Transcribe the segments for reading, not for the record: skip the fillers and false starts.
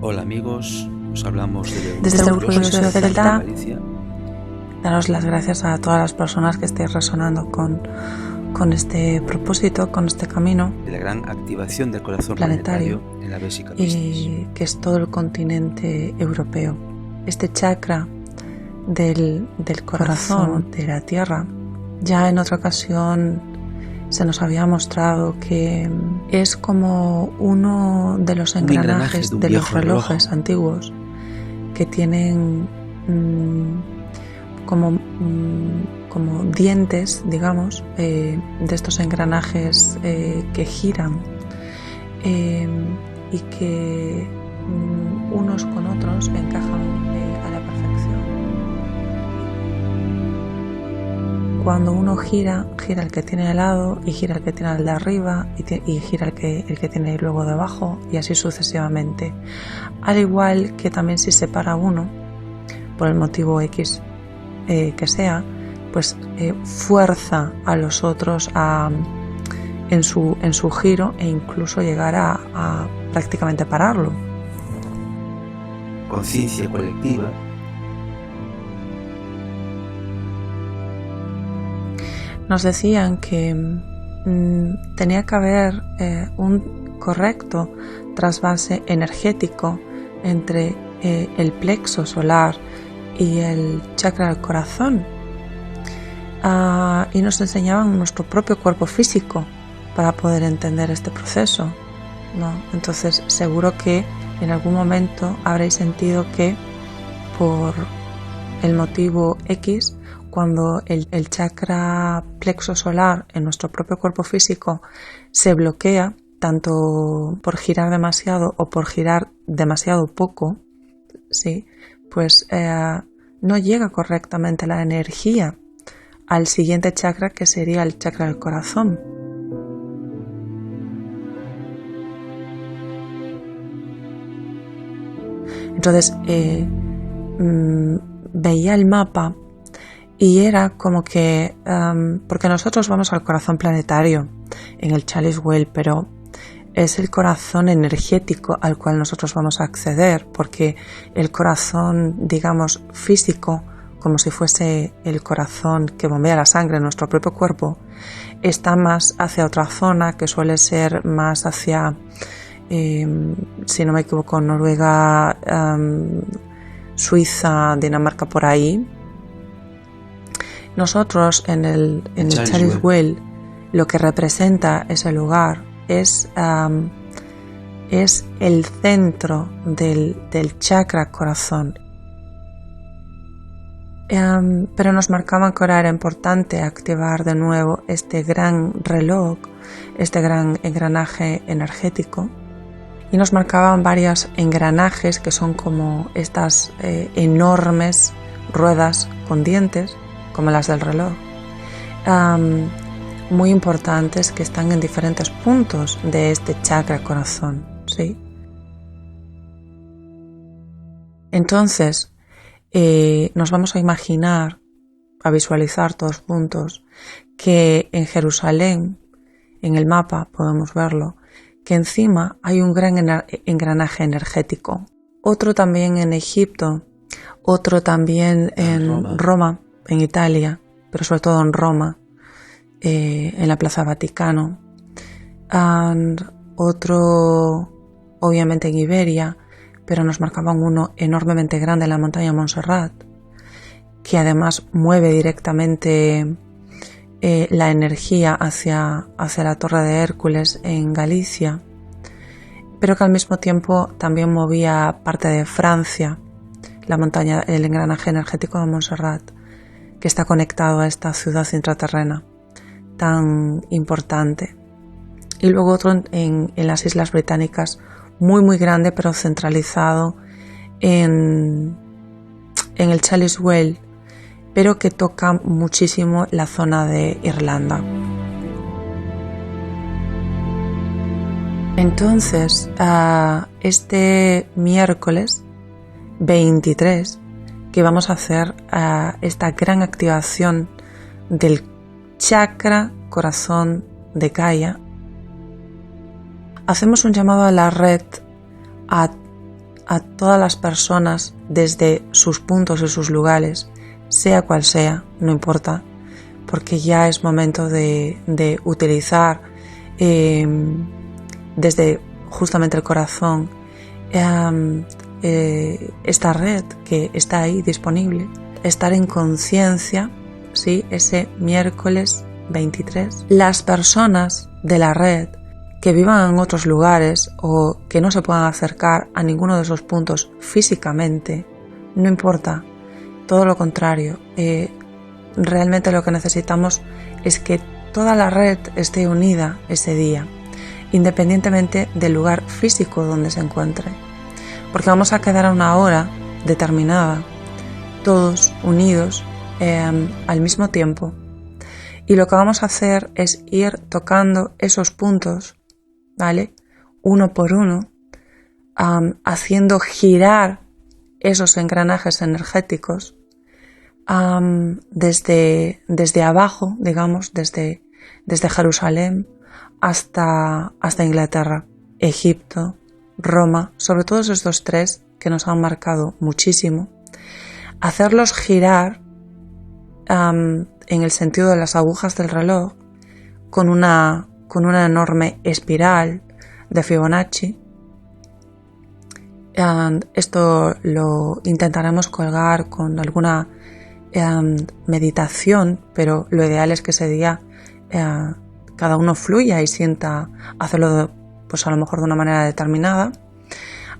Hola amigos, os hablamos desde el Grupo de Ciudad Celta. Galicia. Daros las gracias a todas las personas que estéis resonando con este propósito, con este camino De la gran activación del corazón planetario planetario en la Bésica y que es todo el continente europeo. Este chakra del corazón de la Tierra, ya en otra ocasión se nos había mostrado que es como uno de los engranajes de los relojes antiguos que tienen como dientes, digamos, de estos engranajes que giran y que unos con otros encajan a la perfección. Cuando uno gira el que tiene al lado y gira el que tiene al de arriba y gira el que tiene luego debajo y así sucesivamente. Al igual que también si se para uno, por el motivo X que sea, pues fuerza a los otros en su giro e incluso llegar a prácticamente pararlo. Conciencia colectiva. Nos decían que tenía que haber un correcto trasvase energético entre el plexo solar y el chakra del corazón, y nos enseñaban nuestro propio cuerpo físico para poder entender este proceso, ¿no? Entonces seguro que en algún momento habréis sentido que por el motivo X, cuando el chakra plexo solar en nuestro propio cuerpo físico se bloquea, tanto por girar demasiado o por girar demasiado poco, ¿sí? Pues no llega correctamente la energía al siguiente chakra, que sería el chakra del corazón. Entonces veía el mapa y era como que porque nosotros vamos al corazón planetario en el Chalice Well, pero es el corazón energético al cual nosotros vamos a acceder, porque el corazón, digamos, físico, como si fuese el corazón que bombea la sangre en nuestro propio cuerpo, está más hacia otra zona que suele ser más hacia, si no me equivoco, Noruega, Suiza, Dinamarca, por ahí. Nosotros en el Chalice Well, lo que representa ese lugar es el centro del chakra corazón. Pero nos marcaban que ahora era importante activar de nuevo este gran reloj, este gran engranaje energético, y nos marcaban varios engranajes que son como estas enormes ruedas con dientes, como las del reloj, muy importantes, que están en diferentes puntos de este chakra corazón, ¿sí? Entonces nos vamos a imaginar, a visualizar todos juntos, que en Jerusalén, en el mapa podemos verlo, que encima hay un gran engranaje energético. Otro también en Egipto, otro también en Roma, en Italia, pero sobre todo en Roma, en la Plaza Vaticano, otro obviamente en Iberia, pero nos marcaban uno enormemente grande en la montaña Montserrat, que además mueve directamente la energía hacia la Torre de Hércules en Galicia, pero que al mismo tiempo también movía parte de Francia, la montaña, el engranaje energético de Montserrat, que está conectado a esta ciudad intraterrena tan importante. Y luego otro en las Islas Británicas, muy muy grande, pero centralizado en el Chalice Well, pero que toca muchísimo la zona de Irlanda. Entonces, este miércoles 23, que vamos a hacer esta gran activación del chakra corazón de Gaia, hacemos un llamado a la red a a todas las personas desde sus puntos y sus lugares, sea cual sea, no importa, porque ya es momento de utilizar desde justamente el corazón esta red que está ahí disponible, estar en conciencia, ¿sí? Ese miércoles 23. Las personas de la red que vivan en otros lugares o que no se puedan acercar a ninguno de esos puntos físicamente, no importa, todo lo contrario. Realmente lo que necesitamos es que toda la red esté unida ese día, independientemente del lugar físico donde se encuentre, porque vamos a quedar a una hora determinada, todos unidos al mismo tiempo, y lo que vamos a hacer es ir tocando esos puntos, ¿vale? Uno por uno, haciendo girar esos engranajes energéticos desde abajo, digamos, desde Jerusalén hasta Inglaterra, Egipto, Roma, sobre todo esos tres que nos han marcado muchísimo, hacerlos girar en el sentido de las agujas del reloj con una enorme espiral de Fibonacci. Esto lo intentaremos colgar con alguna meditación, pero lo ideal es que ese día cada uno fluya y sienta hacerlo, pues a lo mejor de una manera determinada,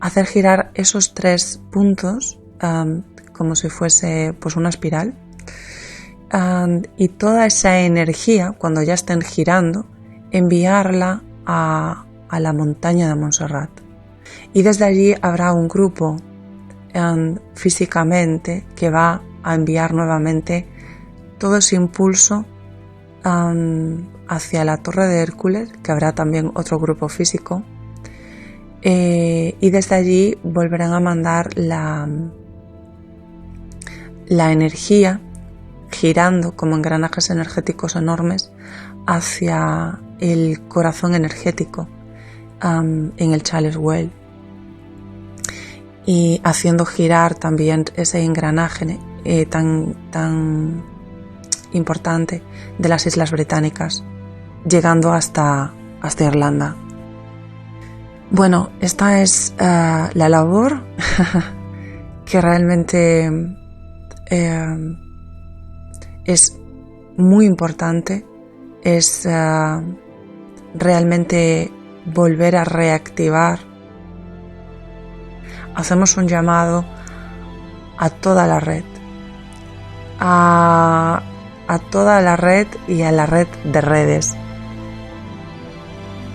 hacer girar esos tres puntos como si fuese pues una espiral, y toda esa energía, cuando ya estén girando, enviarla a la montaña de Montserrat, y desde allí habrá un grupo físicamente que va a enviar nuevamente todo ese impulso hacia la Torre de Hércules, que habrá también otro grupo físico, y desde allí volverán a mandar la energía girando como engranajes energéticos enormes hacia el corazón energético en el Chalice Well, y haciendo girar también ese engranaje tan importante de las Islas Británicas, llegando hasta Irlanda. Bueno, esta es la labor que realmente es muy importante, es realmente volver a reactivar. Hacemos un llamado a toda la red, a toda la red y a la red de redes,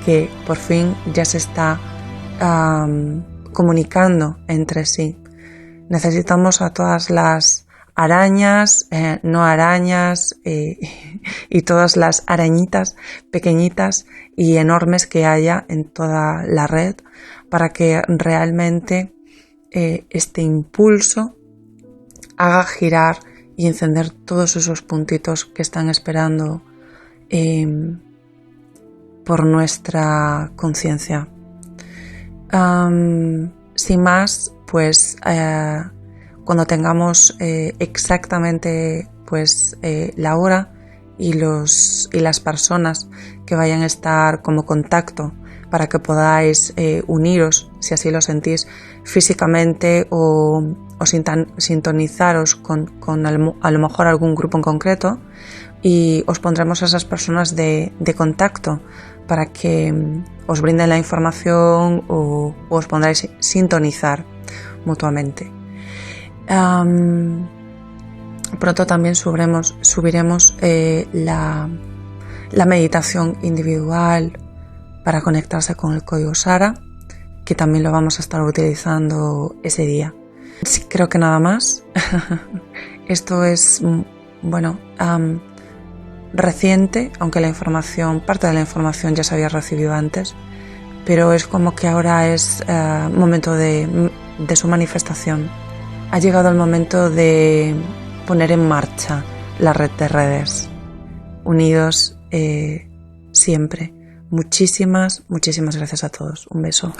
que por fin ya se está comunicando entre sí. Necesitamos a todas las arañas, no arañas, y todas las arañitas pequeñitas y enormes que haya en toda la red, para que realmente este impulso haga girar y encender todos esos puntitos que están esperando por nuestra conciencia. Sin más, pues cuando tengamos exactamente pues la hora y las personas que vayan a estar como contacto para que podáis uniros, si así lo sentís, físicamente o sintonizaros con a lo mejor algún grupo en concreto, y os pondremos a esas personas de contacto para que os brinden la información o os pondráis sintonizar mutuamente. Pronto también subiremos la meditación individual para conectarse con el código SARA, que también lo vamos a estar utilizando ese día. Sí, creo que nada más. Esto es, bueno, reciente, aunque parte de la información ya se había recibido antes, pero es como que ahora es momento de su manifestación. Ha llegado el momento de poner en marcha la red de redes. Unidos siempre. Muchísimas gracias a todos. Un beso.